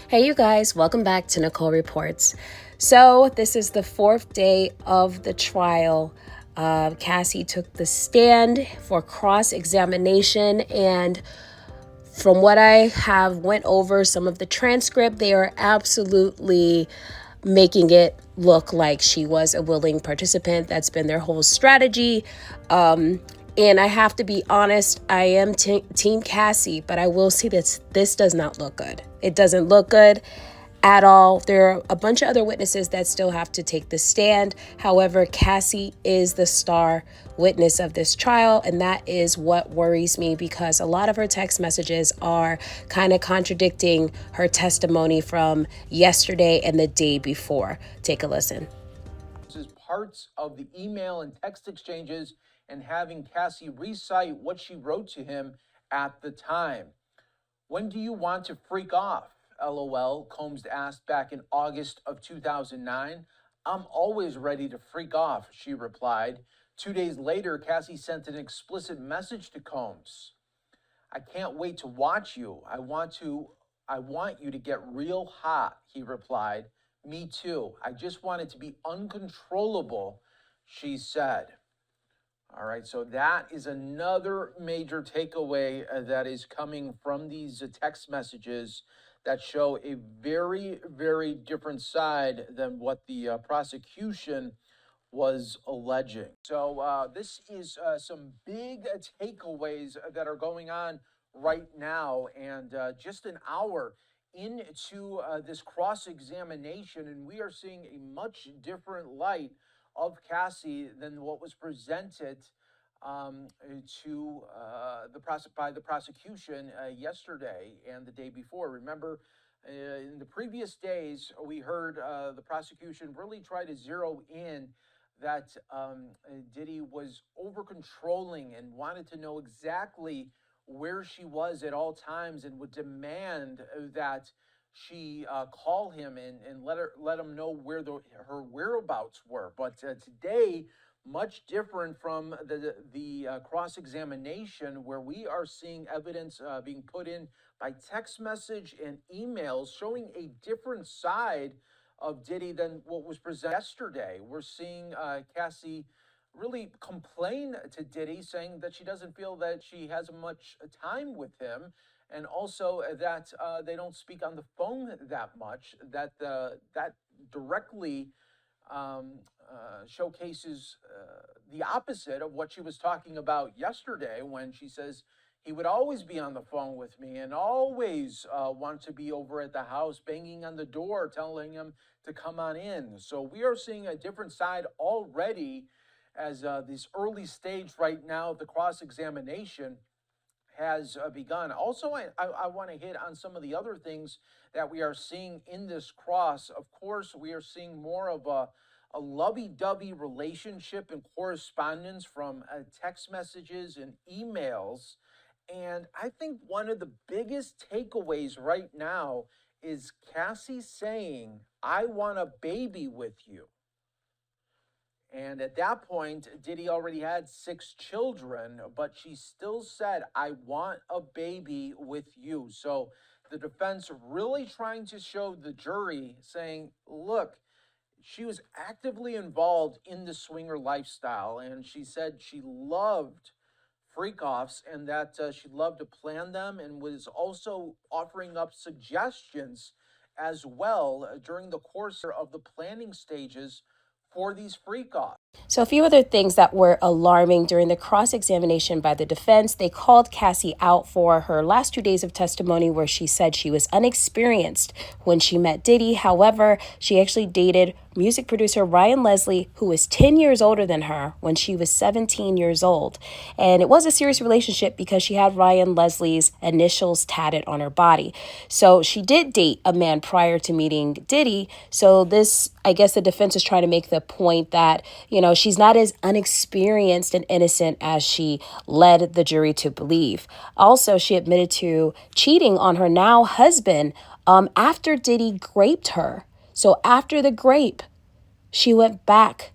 Hey you guys, welcome back to Nicole Reports. So this is the fourth day of the trial. Cassie took the stand for cross-examination, and from what I have went over some of the transcript, they are absolutely making it look like she was a willing participant. That's been their whole strategy. And I have to be honest, I am Team Cassie, but I will say this does not look good. It doesn't look good at all. There are a bunch of other witnesses that still have to take the stand. However, Cassie is the star witness of this trial, and that is what worries me because a lot of her text messages are kind of contradicting her testimony from yesterday and the day before. Take a listen. This is parts of the email and text exchanges and having Cassie recite what she wrote to him at the time. When do you want to freak off? LOL, Combs asked back in August of 2009. I'm always ready to freak off, she replied. 2 days later, Cassie sent an explicit message to Combs. I can't wait to watch you. I want you to get real hot, he replied. Me too. I just want it to be uncontrollable, she said. All right, so that is another major takeaway that is coming from these text messages that show a very, very different side than what the prosecution was alleging. So this is some big takeaways that are going on right now, and just an hour into this cross-examination, and we are seeing a much different light of Cassie than what was presented by the prosecution yesterday and the day before. Remember, in the previous days, we heard the prosecution really try to zero in that Diddy was over controlling and wanted to know exactly where she was at all times and would demand that she call him and let him know where her whereabouts were. But today, much different from the cross-examination, where we are seeing evidence being put in by text message and emails showing a different side of Diddy than what was presented yesterday. We're seeing Cassie really complain to Diddy, saying that she doesn't feel that she has much time with him, and also that they don't speak on the phone that much. That directly showcases the opposite of what she was talking about yesterday when she says he would always be on the phone with me and always want to be over at the house, banging on the door, telling him to come on in. So we are seeing a different side already as this early stage right now of the cross-examination has begun. Also, I want to hit on some of the other things that we are seeing in this cross. Of course, we are seeing more of a lovey-dovey relationship and correspondence from text messages and emails. And I think one of the biggest takeaways right now is Cassie saying, I want a baby with you. And at that point, Diddy already had 6 children, but she still said, I want a baby with you. So the defense really trying to show the jury, saying, look, she was actively involved in the swinger lifestyle, and she said she loved freak-offs and that she loved to plan them, and was also offering up suggestions as well during the course of the planning stages for these freak-offs. So a few other things that were alarming during the cross-examination by the defense. They called Cassie out for her last 2 days of testimony where she said she was unexperienced when she met Diddy. However, she actually dated music producer Ryan Leslie, who was 10 years older than her when she was 17 years old. And it was a serious relationship because she had Ryan Leslie's initials tatted on her body. So she did date a man prior to meeting Diddy. So this, I guess the defense is trying to make the point that, she's not as unexperienced and innocent as she led the jury to believe. Also, she admitted to cheating on her now husband after Diddy graped her. So after the grape, she went back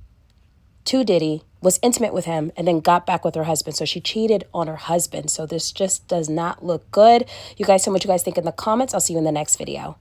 to Diddy, was intimate with him, and then got back with her husband. So she cheated on her husband. So this just does not look good. You guys, tell me what you guys think in the comments. I'll see you in the next video.